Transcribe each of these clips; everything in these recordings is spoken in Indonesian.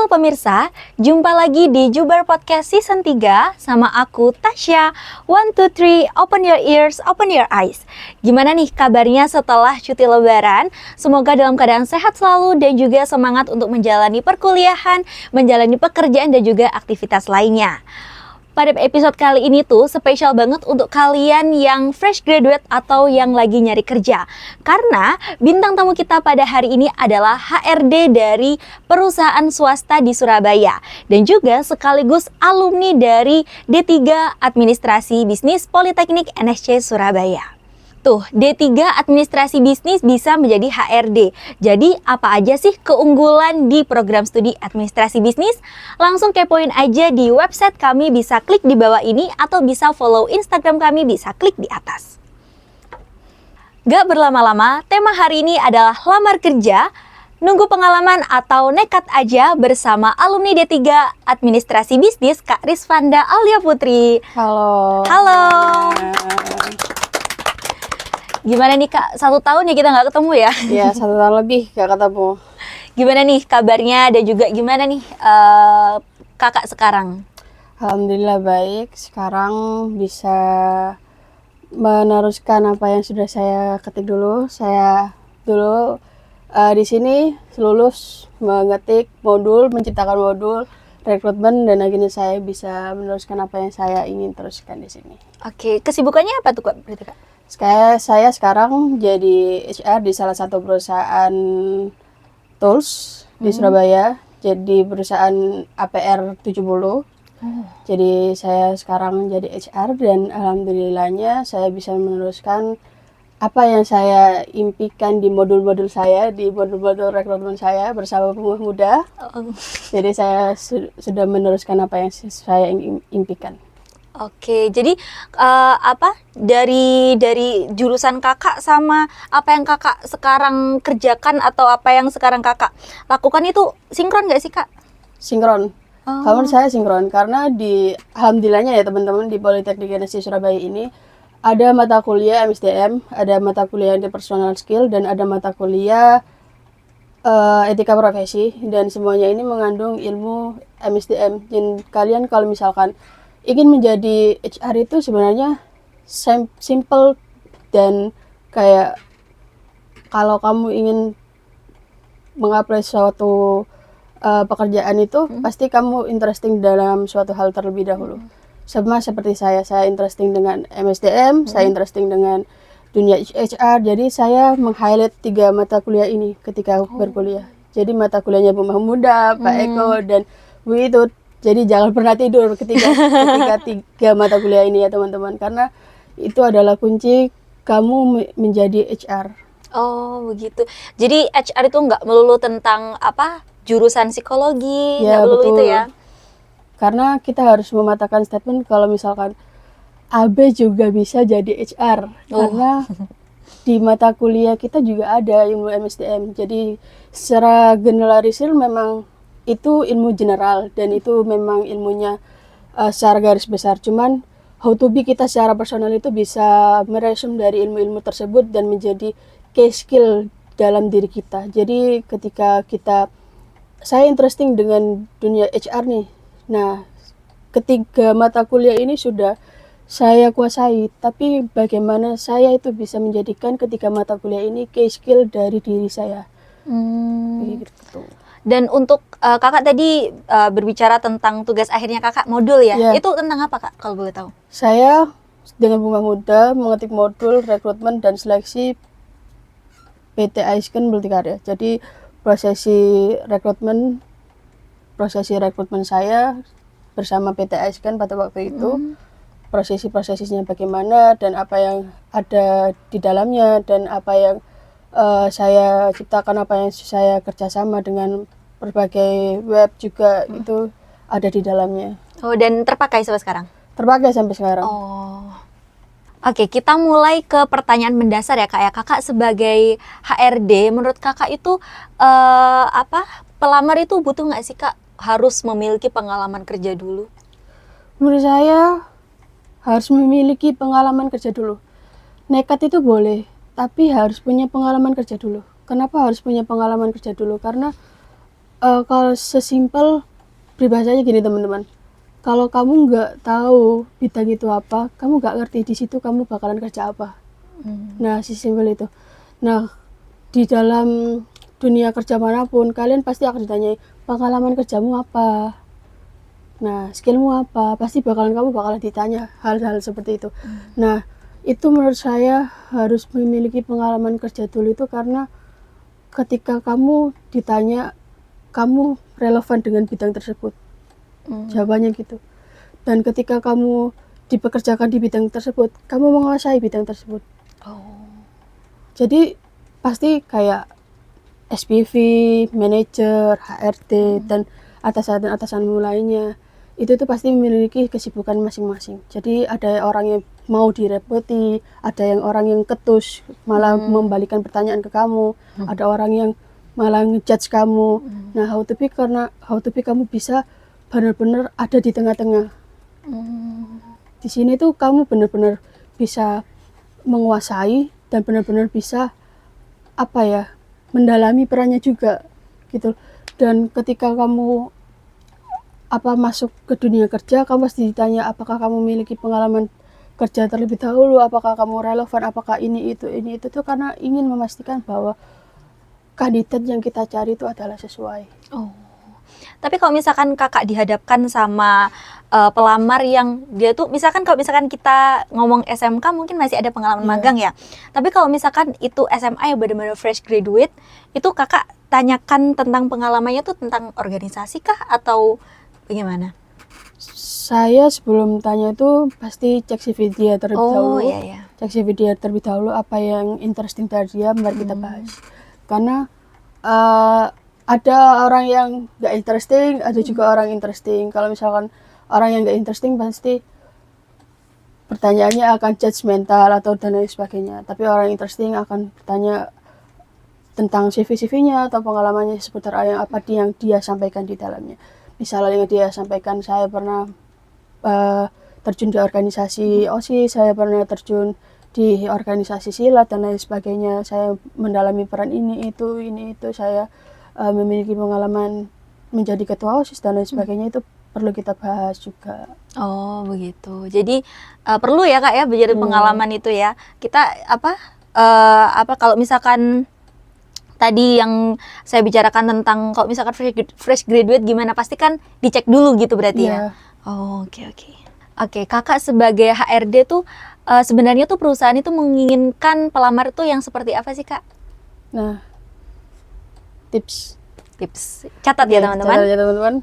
pemirsa, jumpa lagi di Jubar Podcast Season 3 sama aku Tasya. 1, 2, 3, open your ears, open your eyes. Gimana nih kabarnya setelah cuti lebaran? Semoga dalam keadaan sehat selalu dan juga semangat untuk menjalani perkuliahan, menjalani pekerjaan dan juga aktivitas lainnya. Pada episode kali ini tuh spesial banget untuk kalian yang fresh graduate atau yang lagi nyari kerja. Karena bintang tamu kita pada hari ini adalah HRD dari perusahaan swasta di Surabaya. Dan juga sekaligus alumni dari D3 Administrasi Bisnis Politeknik NSC Surabaya. Tuh, D3 Administrasi Bisnis bisa menjadi HRD. Jadi, apa aja sih keunggulan di program studi Administrasi Bisnis? Langsung kepoin aja di website kami, bisa klik di bawah ini atau bisa follow Instagram kami, bisa klik di atas. Gak berlama-lama, tema hari ini adalah lamar kerja, nunggu pengalaman atau nekat aja bersama alumni D3 Administrasi Bisnis Kak Rizvanda Aulia Putri. Halo. Halo. Gimana nih Kak, 1 tahun ya kita nggak ketemu ya? Iya, 1 tahun lebih gak ketemu. Gimana nih kabarnya dan juga gimana nih Kakak sekarang? Alhamdulillah baik, sekarang bisa meneruskan apa yang sudah saya ketik dulu. Saya dulu di sini lulus mengetik modul, menciptakan modul rekrutmen, dan akhirnya saya bisa meneruskan apa yang saya ingin teruskan di sini. Oke, kesibukannya apa tuh Kak? Berarti Kak? Saya sekarang jadi HR di salah satu perusahaan tools di Surabaya, jadi perusahaan APR 70. Jadi saya sekarang jadi HR dan alhamdulillahnya saya bisa meneruskan apa yang saya impikan di modul-modul saya, di modul-modul rekrutmen saya bersama pemuda muda. Jadi saya sudah meneruskan apa yang saya impikan. Oke, jadi dari jurusan Kakak sama apa yang Kakak sekarang kerjakan atau apa yang sekarang Kakak lakukan itu sinkron nggak sih Kak? Sinkron. Kalau saya sinkron karena alhamdulillahnya ya teman-teman di Politeknik NSC Surabaya ini ada mata kuliah MSDM, ada mata kuliah interpersonal skill, dan ada mata kuliah etika profesi, dan semuanya ini mengandung ilmu MSDM. Dan kalian kalau misalkan ingin menjadi HR itu sebenarnya simple, dan kayak kalau kamu ingin mengapply suatu pekerjaan itu pasti kamu interesting dalam suatu hal terlebih dahulu. Sama seperti saya interesting dengan MSDM, saya interesting dengan dunia HR, jadi saya meng-highlight 3 mata kuliah ini ketika berkuliah. Jadi mata kuliahnya Bu Mahmuda, Pak Eko, dan Bu itu. Jadi jangan pernah tidur ketika 3 mata kuliah ini ya teman-teman, karena itu adalah kunci kamu menjadi HR. Oh begitu. Jadi HR itu nggak melulu tentang jurusan psikologi, nggak melulu betul. itu ya? Karena kita harus mematahkan statement kalau misalkan AB juga bisa jadi HR, karena di mata kuliah kita juga ada ilmu MSDM. Jadi secara generalisir memang itu ilmu general dan itu memang ilmunya secara garis besar. Cuman how to be kita secara personal itu bisa meresum dari ilmu-ilmu tersebut dan menjadi key skill dalam diri kita. Jadi ketika saya interesting dengan dunia HR nih. Nah, ketiga mata kuliah ini sudah saya kuasai, tapi bagaimana saya itu bisa menjadikan ketiga mata kuliah ini key skill dari diri saya. Gitu. Dan untuk Kakak tadi berbicara tentang tugas akhirnya Kakak modul ya? Yeah. Itu tentang apa Kak kalau boleh tahu? Saya dengan Bunga Muda mengetik modul rekrutmen dan seleksi PT Aisken Multikarya. Jadi prosesi rekrutmen saya bersama PT Aisken pada waktu itu, prosesinya bagaimana dan apa yang ada di dalamnya, dan apa yang saya ciptakan, apa yang saya kerjasama dengan berbagai web juga itu ada di dalamnya. Oh, dan terpakai sampai sekarang? Terpakai sampai sekarang. Oh. Oke, kita mulai ke pertanyaan mendasar ya Kak ya. Kakak sebagai HRD, menurut Kakak itu pelamar itu butuh nggak sih Kak harus memiliki pengalaman kerja dulu? Menurut saya harus memiliki pengalaman kerja dulu. Nekat itu boleh, tapi harus punya pengalaman kerja dulu. Kenapa harus punya pengalaman kerja dulu? Karena Kalau sesimpel peribahasanya gini teman-teman, kalau kamu nggak tahu bidang itu apa, kamu nggak ngerti di situ kamu bakalan kerja apa. Nah, sesimpel itu. Nah, di dalam dunia kerja manapun kalian pasti akan ditanyai pengalaman kerjamu apa, nah skillmu apa, pasti kamu bakalan ditanya hal-hal seperti itu. Nah, itu menurut saya harus memiliki pengalaman kerja dulu itu, karena ketika kamu ditanya kamu relevan dengan bidang tersebut, jawabannya gitu. Dan ketika kamu dipekerjakan di bidang tersebut, kamu menguasai bidang tersebut. Jadi pasti kayak SPV, manajer, HRD, dan atasan-atasanmu lainnya, itu tuh pasti memiliki kesibukan masing-masing. Jadi ada orang yang mau direpoti, ada yang orang yang ketus malah membalikan pertanyaan ke kamu, ada orang yang malah ngejudge kamu. Nah, how to be kamu bisa benar-benar ada di tengah-tengah. Di sini tuh kamu benar-benar bisa menguasai dan benar-benar bisa mendalami perannya juga gitu. Dan ketika kamu masuk ke dunia kerja, kamu pasti ditanya apakah kamu memiliki pengalaman kerja terlebih dahulu, apakah kamu relevan, apakah ini itu tuh karena ingin memastikan bahwa kandidat yang kita cari itu adalah sesuai. Tapi kalau misalkan kakak dihadapkan sama pelamar yang dia tuh, misalkan kalau misalkan kita ngomong SMK mungkin masih ada pengalaman magang ya. Tapi kalau misalkan itu SMA yang benar-benar fresh graduate, itu kakak tanyakan tentang pengalamannya tuh tentang organisasi kah atau bagaimana? Saya sebelum tanya itu pasti cek CV dia terlebih dahulu. Iya. Cek CV dia terlebih dahulu, apa yang interesting dari dia, mari kita bahas. Karena ada orang yang nggak interesting, ada juga orang interesting. Kalau misalkan orang yang nggak interesting pasti pertanyaannya akan judgmental atau dan lain sebagainya. Tapi orang interesting akan bertanya tentang CV-nya atau pengalamannya seputar apa yang dia sampaikan di dalamnya. Misalnya yang dia sampaikan, saya pernah terjun di organisasi OSIS, saya pernah terjun di organisasi silat dan lain sebagainya, saya mendalami peran ini itu, saya memiliki pengalaman menjadi ketua OSIS dan lain sebagainya, itu perlu kita bahas juga. Oh begitu, jadi perlu ya kak ya menjadi pengalaman itu ya. Kita kalau misalkan tadi yang saya bicarakan tentang kalau misalkan fresh graduate gimana, pasti kan dicek dulu gitu berarti ya. Oke, kakak sebagai HRD tuh sebenarnya tuh perusahaan itu menginginkan pelamar tuh yang seperti apa sih kak? Nah, tips catat ya teman-teman. Catat ya teman-teman.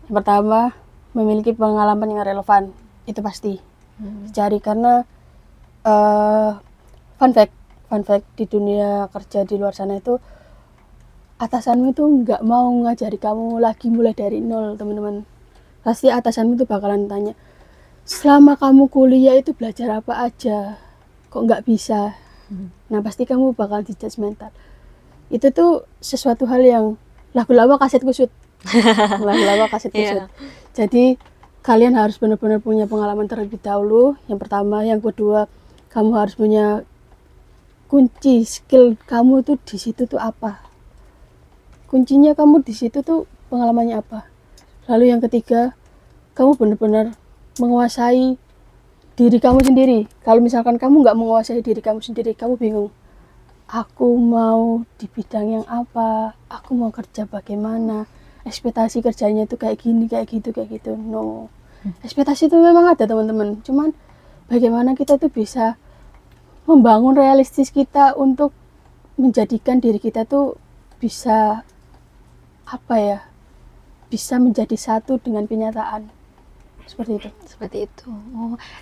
Pertama, memiliki pengalaman yang relevan, itu pasti dicari, karena fun fact di dunia kerja di luar sana itu atasanmu itu nggak mau ngajari kamu lagi mulai dari nol teman-teman. Pasti atasanmu itu bakalan tanya, selama kamu kuliah itu belajar apa aja, kok nggak bisa. Nah, pasti kamu bakal di judgmental. Itu tuh sesuatu hal yang lagu lama kaset kusut. Jadi kalian harus benar-benar punya pengalaman terlebih dahulu, yang pertama. Yang kedua, kamu harus punya kunci skill kamu tuh di situ tuh apa, kuncinya kamu di situ tuh pengalamannya apa. Lalu yang ketiga, kamu benar-benar menguasai diri kamu sendiri. Kalau misalkan kamu nggak menguasai diri kamu sendiri, kamu bingung, aku mau di bidang yang apa, aku mau kerja bagaimana, ekspektasi kerjanya itu kayak gini, kayak gitu. No, ekspektasi itu memang ada teman-teman, cuman bagaimana kita tuh bisa membangun realistis kita untuk menjadikan diri kita tuh bisa bisa menjadi satu dengan kenyataan. Seperti itu.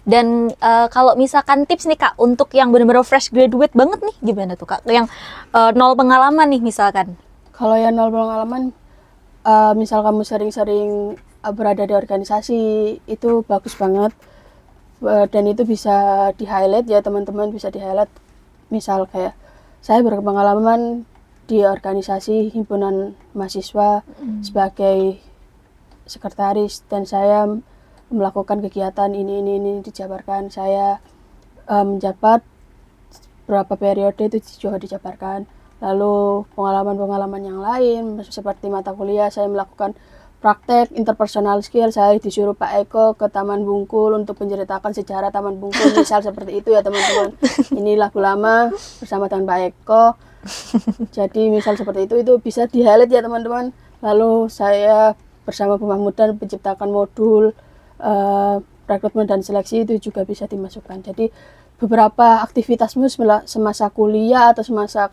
Dan kalau misalkan tips nih kak untuk yang benar-benar fresh graduate banget nih, gimana tuh kak, yang nol pengalaman nih misalkan? Kalau yang nol pengalaman, misal kamu sering-sering berada di organisasi, itu bagus banget, dan itu bisa di highlight ya teman-teman, bisa di highlight. Misal kayak saya berpengalaman di organisasi himpunan mahasiswa sebagai sekretaris, dan saya melakukan kegiatan ini dijabarkan. Saya menjabat berapa periode itu juga dijabarkan. Lalu pengalaman-pengalaman yang lain seperti mata kuliah saya melakukan praktek interpersonal skill, saya disuruh Pak Eko ke Taman Bungkul untuk menceritakan sejarah Taman Bungkul, misal seperti itu ya teman-teman. Ini lagu lama bersama dengan Pak Eko. Jadi misal seperti itu bisa di-highlight ya teman-teman. Lalu saya bersama Pemah Muda menciptakan modul rekrutmen dan seleksi, itu juga bisa dimasukkan. Jadi beberapa aktivitasmu semasa kuliah atau semasa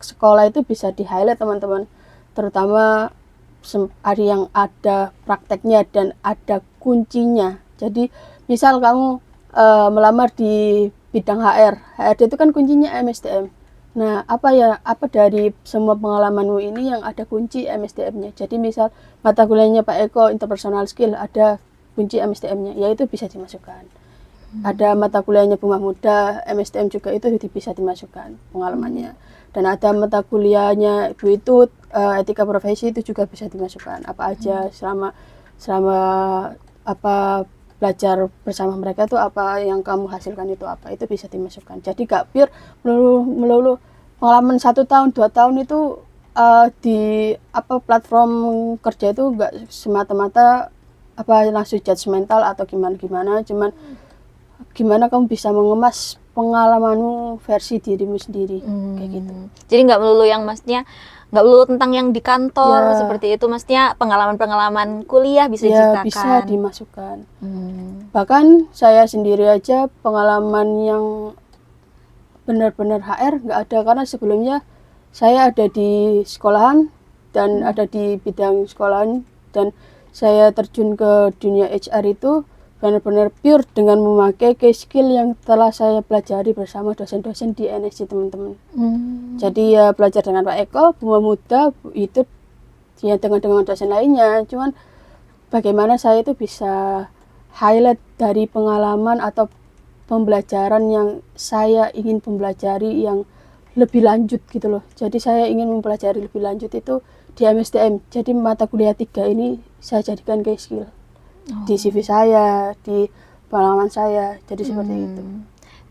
sekolah itu bisa di-highlight teman-teman. Terutama ada yang ada prakteknya dan ada kuncinya. Jadi misal kamu melamar di bidang HRD itu kan kuncinya MSDM. Nah, apa dari semua pengalamanmu ini yang ada kunci MSDM-nya. Jadi misal mata kuliahnya Pak Eko interpersonal skill ada kunci MSDM-nya, yaitu bisa dimasukkan. Ada mata kuliahnya Pemah Muda MSDM juga itu bisa dimasukkan pengalamannya. Dan ada mata kuliahnya Ibu Itut etika profesi itu juga bisa dimasukkan. Apa aja selama apa belajar bersama mereka itu apa yang kamu hasilkan itu apa, itu bisa dimasukkan. Jadi gak pure melulu pengalaman 1 tahun 2 tahun itu di platform kerja itu gak semata-mata langsung judgmental atau gimana, cuman gimana kamu bisa mengemas pengalamanmu versi dirimu sendiri, kayak gitu. Jadi nggak melulu yang maksudnya nggak melulu tentang yang di kantor seperti itu, maksudnya pengalaman kuliah bisa diceritakan. Bisa dimasukkan. Bahkan saya sendiri aja pengalaman yang benar-benar HR nggak ada, karena sebelumnya saya ada di sekolahan dan ada di bidang sekolahan, dan saya terjun ke dunia HR itu benar-benar pure dengan memakai key skill yang telah saya pelajari bersama dosen-dosen di NSC teman-teman. Jadi ya belajar dengan Pak Eko, Pemah Muda, itu ya dengan dosen lainnya. Cuman bagaimana saya itu bisa highlight dari pengalaman atau pembelajaran yang saya ingin mempelajari yang lebih lanjut gitu loh. Jadi saya ingin mempelajari lebih lanjut itu di MSDM. Jadi mata kuliah 3 ini saya jadikan key skill. Di CV saya, di pengalaman saya, jadi seperti itu.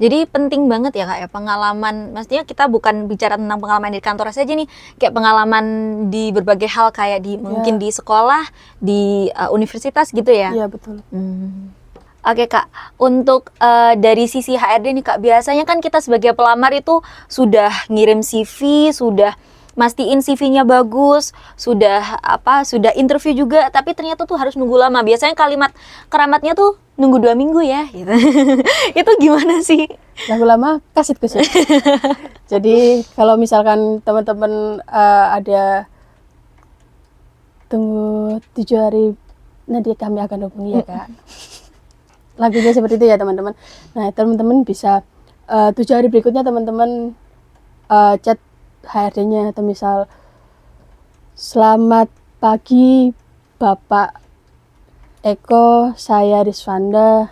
Jadi penting banget ya Kak ya pengalaman, maksudnya kita bukan bicara tentang pengalaman di kantor saja nih, kayak pengalaman di berbagai hal kayak mungkin di sekolah, di universitas gitu ya? Iya betul. Oke Kak, untuk dari sisi HRD nih Kak, biasanya kan kita sebagai pelamar itu sudah ngirim CV, sudah mastiin CV-nya bagus, sudah interview juga, tapi ternyata tuh harus nunggu lama. Biasanya kalimat keramatnya tuh nunggu 2 minggu ya, gitu. Itu gimana sih? Lagu lama kaset kusut. Jadi kalau misalkan teman-teman ada tunggu 7 hari, nanti kami akan hubungi ya Kak. Lagunya seperti itu ya teman-teman. Nah teman-teman bisa 7 hari berikutnya teman-teman chat HRD-nya atau misal selamat pagi Bapak Eko, saya Rizvanda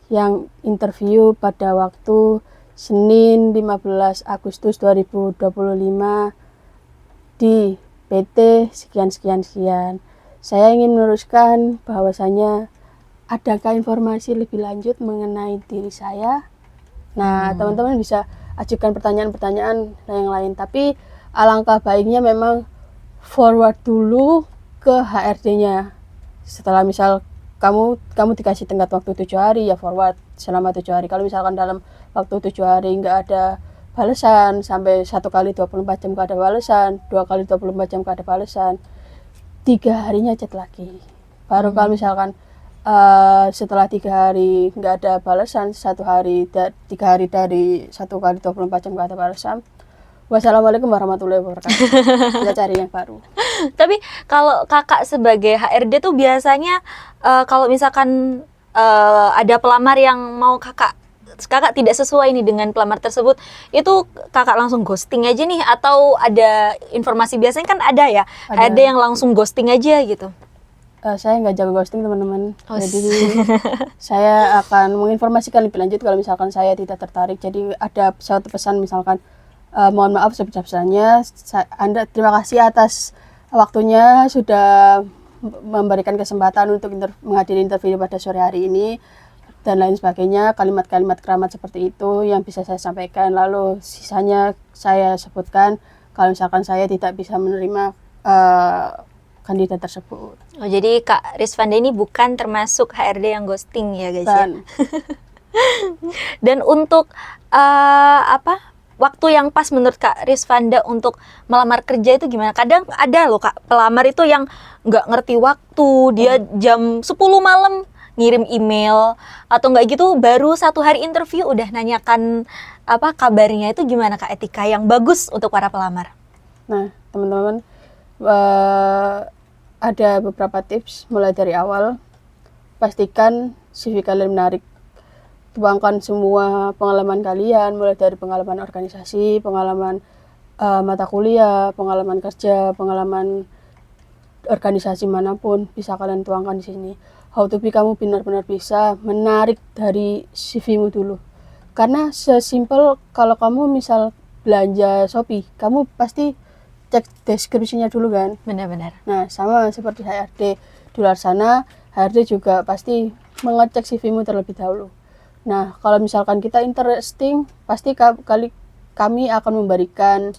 yang interview pada waktu Senin 15 Agustus 2025 di PT sekian. Saya ingin meluruskan bahwasanya adakah informasi lebih lanjut mengenai diri saya. Nah, teman-teman bisa ajukan pertanyaan-pertanyaan yang lain, tapi alangkah baiknya memang forward dulu ke HRD-nya. Setelah misal kamu dikasih tenggat waktu 7 hari, ya forward selama 7 hari. Kalau misalkan dalam waktu 7 hari nggak ada balasan, sampai 1 kali 24 jam nggak ada balasan, 2 kali 24 jam nggak ada balasan, 3 harinya chat lagi. Baru kalau misalkan setelah 3 hari nggak ada balasan, 3 hari dari 1 kali 24 jam nggak ada balasan, wassalamualaikum warahmatullahi wabarakatuh. Kita cari yang baru. Tapi kalau kakak sebagai HRD tuh biasanya kalau misalkan ada pelamar yang mau kakak tidak sesuai nih dengan pelamar tersebut, itu kakak langsung ghosting aja nih, atau ada informasi? Biasanya kan ada ya, ada yang langsung ghosting aja gitu. Saya nggak jago ghosting teman-teman, jadi saya akan menginformasikan lebih lanjut kalau misalkan saya tidak tertarik. Jadi ada suatu pesan misalkan, mohon maaf sebesar-besarnya, Anda terima kasih atas waktunya sudah memberikan kesempatan untuk menghadiri interview pada sore hari ini. dan lain sebagainya, kalimat-kalimat keramat seperti itu yang bisa saya sampaikan. Lalu sisanya saya sebutkan kalau misalkan saya tidak bisa menerima kandidat tersebut. Oh, jadi Kak Rizvanda ini bukan termasuk HRD yang ghosting ya guys ya. Dan Dan untuk waktu yang pas menurut Kak Rizvanda untuk melamar kerja itu gimana? Kadang ada loh Kak pelamar itu yang nggak ngerti waktu, dia jam 10 malam ngirim email atau nggak gitu baru 1 hari interview udah nanyakan kabarnya. Itu gimana Kak etika yang bagus untuk para pelamar? nah, teman-teman, ada beberapa tips mulai dari awal. Pastikan CV kalian menarik. Tuangkan semua pengalaman kalian, mulai dari pengalaman organisasi, pengalaman mata kuliah, pengalaman kerja, pengalaman organisasi manapun bisa kalian tuangkan di sini. How to be, kamu benar-benar bisa menarik dari CV-mu dulu. Karena sesimpel kalau kamu misal belanja Shopee, kamu pasti cek deskripsinya dulu kan. Benar-benar. Nah, sama seperti HRD di luar sana, HRD juga pasti mengecek CV-mu terlebih dahulu. Nah, kalau misalkan kita interesting, pasti kami akan memberikan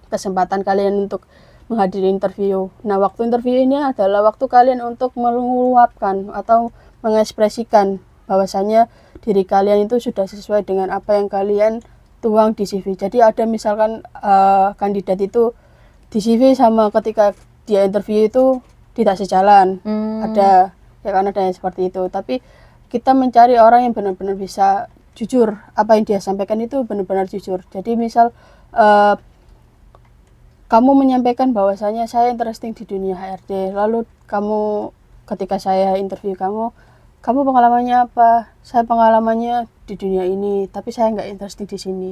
kesempatan kalian untuk menghadiri interview. Nah, waktu interview ini adalah waktu kalian untuk meluapkan atau mengekspresikan bahwasanya diri kalian itu sudah sesuai dengan apa yang kalian tuang di CV. Jadi ada misalkan kandidat itu di CV sama ketika dia interview itu tidak sejalan. Ada ya kan, ada yang seperti itu. Tapi kita mencari orang yang benar-benar bisa jujur, apa yang dia sampaikan itu benar-benar jujur. Jadi misal kamu menyampaikan bahwasanya saya interesting di dunia HRD, lalu kamu ketika saya interview kamu pengalamannya apa? Saya pengalamannya di dunia ini, tapi saya nggak interesting di sini.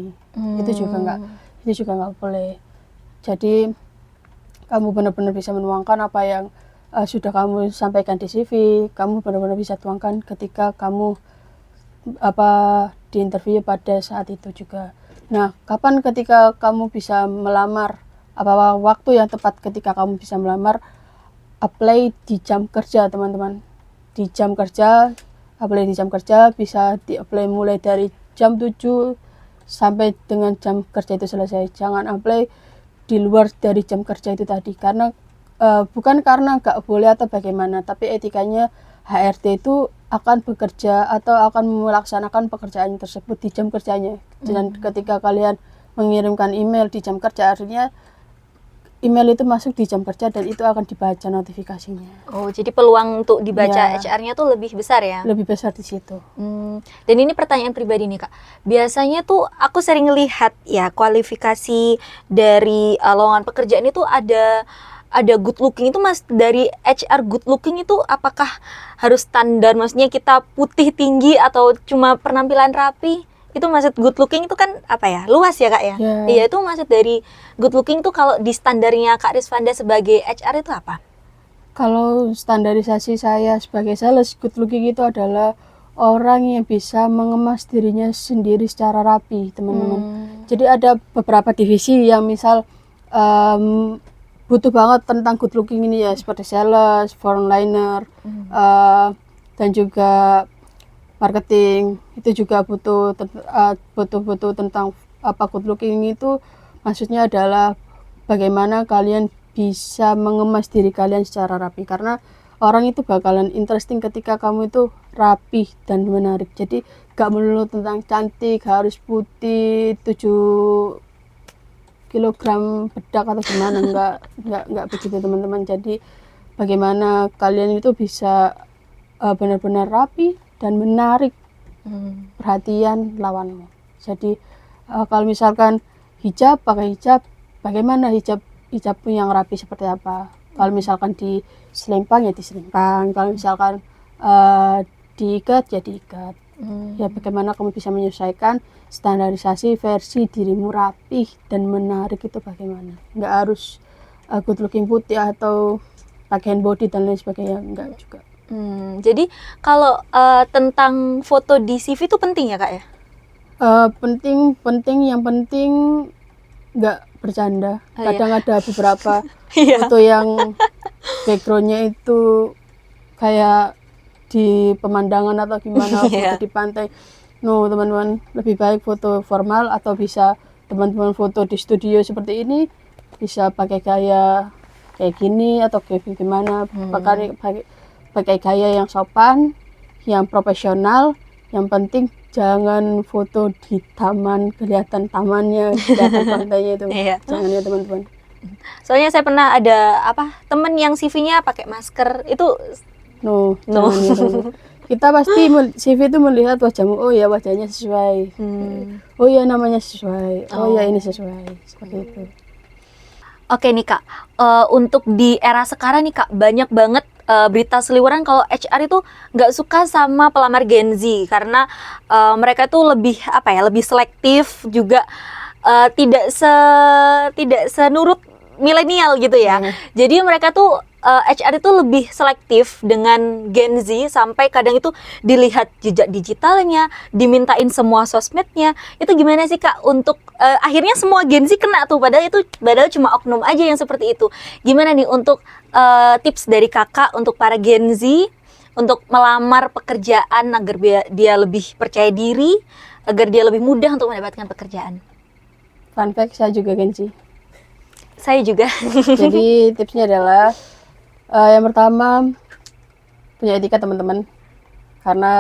Itu juga nggak boleh. Jadi kamu benar-benar bisa menuangkan apa yang sudah kamu sampaikan di CV, kamu benar-benar bisa tuangkan ketika kamu di interview pada saat itu juga. Nah, kapan ketika kamu bisa melamar? Apa waktu yang tepat ketika kamu bisa melamar? Apply di jam kerja, teman-teman. Di jam kerja, apply di jam kerja, bisa di-apply mulai dari jam 7 sampai dengan jam kerja itu selesai. Jangan apply di luar dari jam kerja itu tadi, karena bukan karena nggak boleh atau bagaimana, tapi etikanya HRD itu akan bekerja atau akan melaksanakan pekerjaan tersebut di jam kerjanya. Dan ketika kalian mengirimkan email di jam kerja, artinya email itu masuk di jam kerja dan itu akan dibaca notifikasinya. Oh, jadi peluang untuk dibaca Ya. HR-nya tuh lebih besar ya? Lebih besar di situ. Dan ini pertanyaan pribadi nih Kak. Biasanya tuh aku sering lihat ya kualifikasi dari lowongan pekerjaan itu ada good looking itu, Mas. Dari HR good looking itu apakah harus standar, maksudnya kita putih tinggi atau cuma penampilan rapi? Itu maksud good looking itu kan apa ya? Luas ya Kak ya? Ya. Iya, itu maksud dari good looking tuh kalau di standarnya Kak Rizvanda sebagai HR itu apa? Kalau standarisasi saya sebagai sales, good looking itu adalah orang yang bisa mengemas dirinya sendiri secara rapi, teman-teman. Jadi ada beberapa divisi yang misal butuh banget tentang good looking ini ya, seperti sales, frontliner, dan juga marketing. Itu juga butuh tentang apa good looking itu. Maksudnya adalah bagaimana kalian bisa mengemas diri kalian secara rapi, karena orang itu bakalan interesting ketika kamu itu rapi dan menarik. Jadi gak melulu tentang cantik, harus putih 7 kilogram bedak atau gimana, enggak begitu teman-teman. Jadi bagaimana kalian itu bisa benar-benar rapi dan menarik perhatian lawanmu. Jadi kalau misalkan hijab, pakai hijab, bagaimana hijabmu yang rapi seperti apa? Kalau misalkan di selempang ya di selempang, kalau misalkan diikat ya diikat. Ya bagaimana kamu bisa menyesuaikan standarisasi versi dirimu rapih dan menarik itu bagaimana? Nggak harus good looking putih atau pakaian body dan lain sebagainya, enggak juga. Jadi kalau tentang foto di CV itu penting ya Kak ya? Penting, yang penting nggak bercanda. Iya. Kadang ada beberapa Iya. foto yang backgroundnya itu kayak di pemandangan atau gimana, Iya. foto di pantai. No, teman-teman, lebih baik foto formal atau bisa teman-teman foto di studio seperti ini, bisa pakai gaya kayak gini atau kayak gimana, pakai gaya yang sopan, yang profesional. Yang penting jangan foto di taman, kelihatan tamannya, kelihatan pantainya itu. Iya. Jangan ya teman-teman. Soalnya saya pernah ada temen yang CV-nya pakai masker itu. No, No. jangan ya teman-teman. Kita pasti CV itu melihat wajahmu, oh ya wajahnya sesuai, oh ya namanya sesuai, oh ya ini sesuai, seperti itu. Oke nih Kak, untuk di era sekarang nih Kak, banyak banget berita seliweran kalau HR itu nggak suka sama pelamar Gen Z karena mereka tuh lebih lebih selektif juga, tidak senurut milenial gitu ya. Jadi mereka tuh HR itu lebih selektif dengan Gen Z sampai kadang itu dilihat jejak digitalnya, dimintain semua sosmednya. Itu gimana sih Kak untuk akhirnya semua Gen Z kena tuh, padahal cuma oknum aja yang seperti itu. Gimana nih untuk tips dari Kakak untuk para Gen Z untuk melamar pekerjaan agar dia lebih percaya diri, agar dia lebih mudah untuk mendapatkan pekerjaan? Fun fact, saya juga Gen Z. Saya juga. Jadi tipsnya adalah yang pertama, punya etika teman-teman. Karena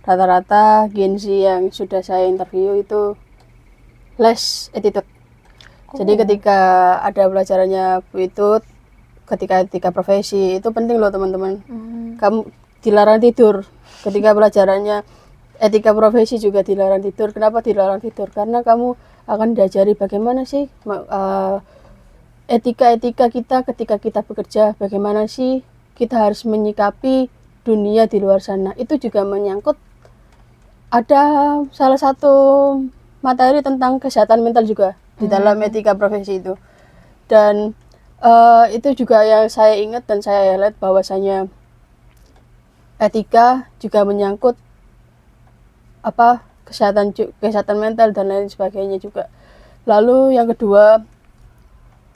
rata-rata Gen Z yang sudah saya interview itu less attitude. Jadi ketika ada pelajarannya Bu itu, ketika etika profesi itu penting loh teman-teman. Kamu dilarang tidur. Ketika pelajarannya etika profesi juga dilarang tidur. Kenapa dilarang tidur? Karena kamu akan diajari bagaimana sih etika-etika kita ketika kita bekerja, bagaimana sih kita harus menyikapi dunia di luar sana. Itu juga menyangkut ada salah satu materi tentang kesehatan mental juga di dalam etika profesi itu. Dan itu juga yang saya ingat dan saya highlight bahwasanya etika juga menyangkut kesehatan mental dan lain sebagainya juga. Lalu yang kedua,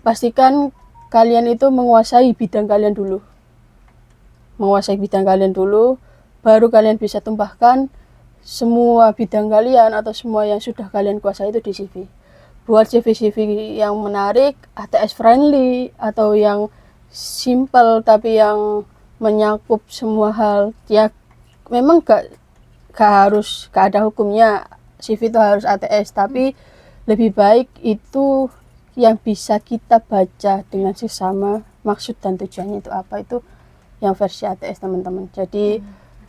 pastikan kalian itu menguasai bidang kalian dulu. Menguasai bidang kalian dulu, baru kalian bisa tumpahkan semua bidang kalian atau semua yang sudah kalian kuasai itu di CV. Buat CV-CV yang menarik, ATS friendly, atau yang simple tapi yang menyakup semua hal. Ya memang gak ada hukumnya CV itu harus ATS, tapi lebih baik itu yang bisa kita baca dengan sesama, maksud dan tujuannya itu apa, itu yang versi ATS teman-teman. Jadi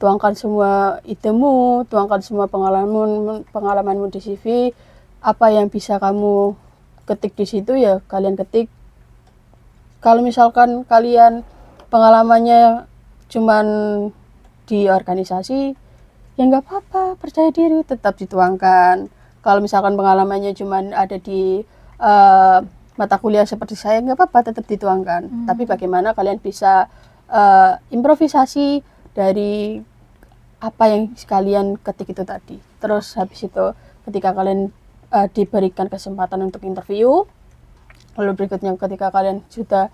tuangkan semua idemu, tuangkan semua pengalamanmu di CV. Apa yang bisa kamu ketik di situ ya kalian ketik. Kalau misalkan kalian pengalamannya cuman di organisasi, ya nggak apa-apa, percaya diri, tetap dituangkan. Kalau misalkan pengalamannya cuman ada di mata kuliah seperti saya, nggak apa-apa, tetap dituangkan. Tapi bagaimana kalian bisa improvisasi dari apa yang kalian ketik itu tadi. Terus habis itu ketika kalian diberikan kesempatan untuk interview, lalu berikutnya ketika kalian sudah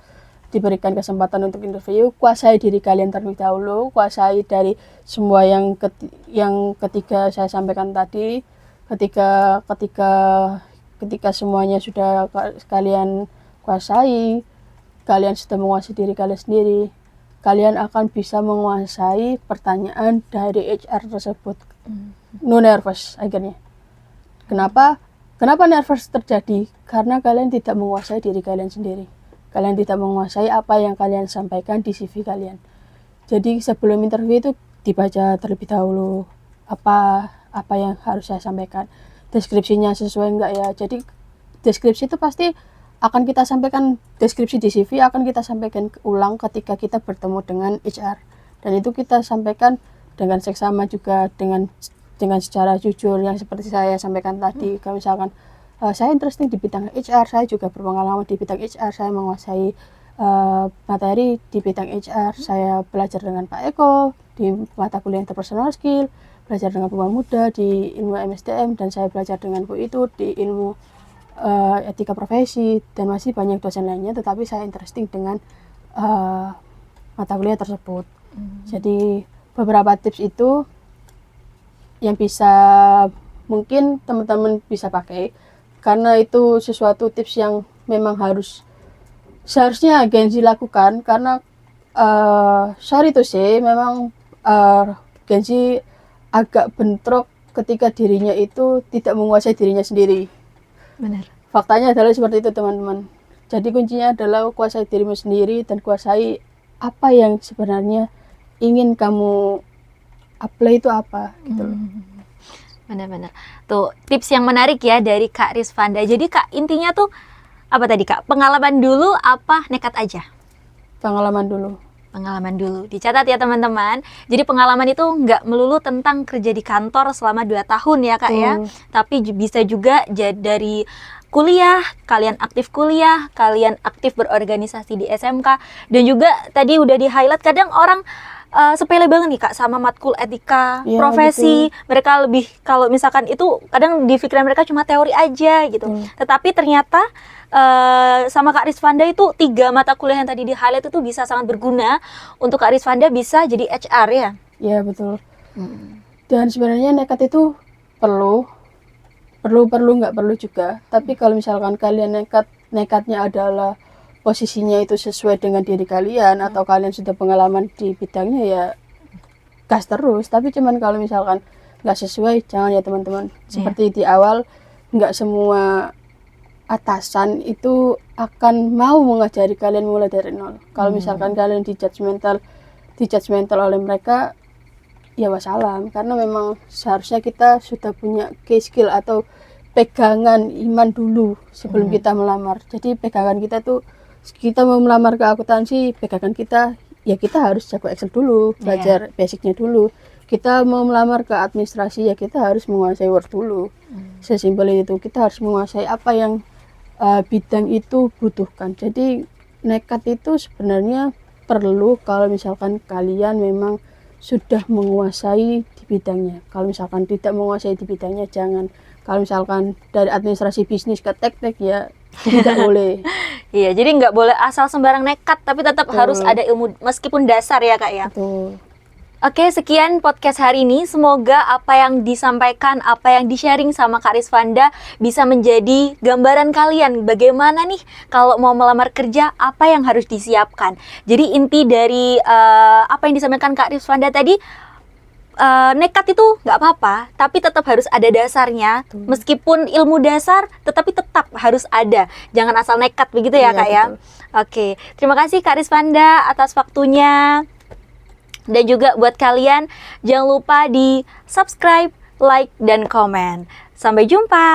diberikan kesempatan untuk interview, kuasai diri kalian terlebih dahulu, kuasai dari semua yang ketiga saya sampaikan tadi. Ketika semuanya sudah kalian kuasai, kalian sudah menguasai diri kalian sendiri, kalian akan bisa menguasai pertanyaan dari HR tersebut. No nervous akhirnya. Kenapa nervous terjadi? Karena kalian tidak menguasai diri kalian sendiri. Kalian tidak menguasai apa yang kalian sampaikan di CV kalian. Jadi sebelum interview itu dibaca terlebih dahulu apa yang harus saya sampaikan. Deskripsinya sesuai enggak ya. Jadi deskripsi itu pasti akan kita sampaikan, deskripsi di CV akan kita sampaikan ulang ketika kita bertemu dengan HR. Dan itu kita sampaikan dengan seksama juga, dengan secara jujur yang seperti saya sampaikan tadi. Kalau misalkan saya interesting di bidang HR, saya juga berpengalaman di bidang HR, saya menguasai materi di bidang HR, saya belajar dengan Pak Eko di mata kuliah interpersonal skill, belajar dengan pemain muda di ilmu MSDM, dan saya belajar dengan Bu itu di ilmu etika profesi, dan masih banyak dosen lainnya, tetapi saya interesting dengan mata kuliah tersebut. Jadi beberapa tips itu yang bisa mungkin teman-teman bisa pakai, karena itu sesuatu tips yang memang seharusnya Gen Z lakukan, karena sorry to say memang Gen Z agak bentrok ketika dirinya itu tidak menguasai dirinya sendiri. Benar. Faktanya adalah seperti itu teman-teman. Jadi kuncinya adalah kuasai dirimu sendiri dan kuasai apa yang sebenarnya ingin kamu apply itu apa gitu loh. Benar-benar. Tuh tips yang menarik ya dari Kak Rizvanda. Jadi Kak, intinya tuh apa tadi Kak? Pengalaman dulu apa nekat aja? Pengalaman dulu. Pengalaman dulu. Dicatat ya teman-teman. Jadi pengalaman itu nggak melulu tentang kerja di kantor selama 2 tahun ya Kak ya. Tapi bisa juga dari kuliah, kalian aktif kuliah, kalian aktif berorganisasi di SMK. Dan juga tadi udah di-highlight kadang orang sepele banget nih Kak sama matkul etika, Ya, profesi. betul. Mereka lebih kalau misalkan itu kadang di pikiran mereka cuma teori aja gitu. Tetapi ternyata sama Kak Rizvanda itu 3 mata kuliah yang tadi di highlight itu bisa sangat berguna untuk Kak Rizvanda bisa jadi HR ya. Ya betul. Dan sebenarnya nekat itu perlu nggak perlu juga. Tapi kalau misalkan kalian nekatnya adalah posisinya itu sesuai dengan diri kalian atau kalian sudah pengalaman di bidangnya, ya gas terus. Tapi cuman kalau misalkan nggak sesuai, jangan ya teman-teman. Seperti di awal, nggak semua atasan itu akan mau mengajari kalian mulai dari nol. Kalau misalkan kalian di judgmental oleh mereka, ya wassalam. Karena memang seharusnya kita sudah punya key skill atau pegangan iman dulu sebelum kita melamar. Jadi pegangan kita tuh, kita mau melamar ke akuntansi, pegangan kita ya kita harus jago Excel dulu, belajar basicnya dulu. Kita mau melamar ke administrasi, ya kita harus menguasai Word dulu. Sesimpel itu, kita harus menguasai apa yang bidang itu butuhkan. Jadi nekat itu sebenarnya perlu kalau misalkan kalian memang sudah menguasai di bidangnya. Kalau misalkan tidak menguasai di bidangnya, jangan. Kalau misalkan dari administrasi bisnis ke teknik, ya tidak boleh. Iya, jadi nggak boleh asal sembarang nekat, tapi tetap harus ada ilmu meskipun dasar ya Kak ya. Betul. Oke, sekian podcast hari ini. Semoga apa yang disampaikan, apa yang di-sharing sama Kak Rizvanda bisa menjadi gambaran kalian. Bagaimana nih kalau mau melamar kerja, apa yang harus disiapkan. Jadi inti dari apa yang disampaikan Kak Rizvanda tadi, nekat itu nggak apa-apa, tapi tetap harus ada dasarnya. Meskipun ilmu dasar, tetapi tetap harus ada. Jangan asal nekat begitu ya Kak ya. Oke, terima kasih Kak Rizvanda atas waktunya. Dan juga buat kalian, jangan lupa di subscribe, like, dan komen. Sampai jumpa!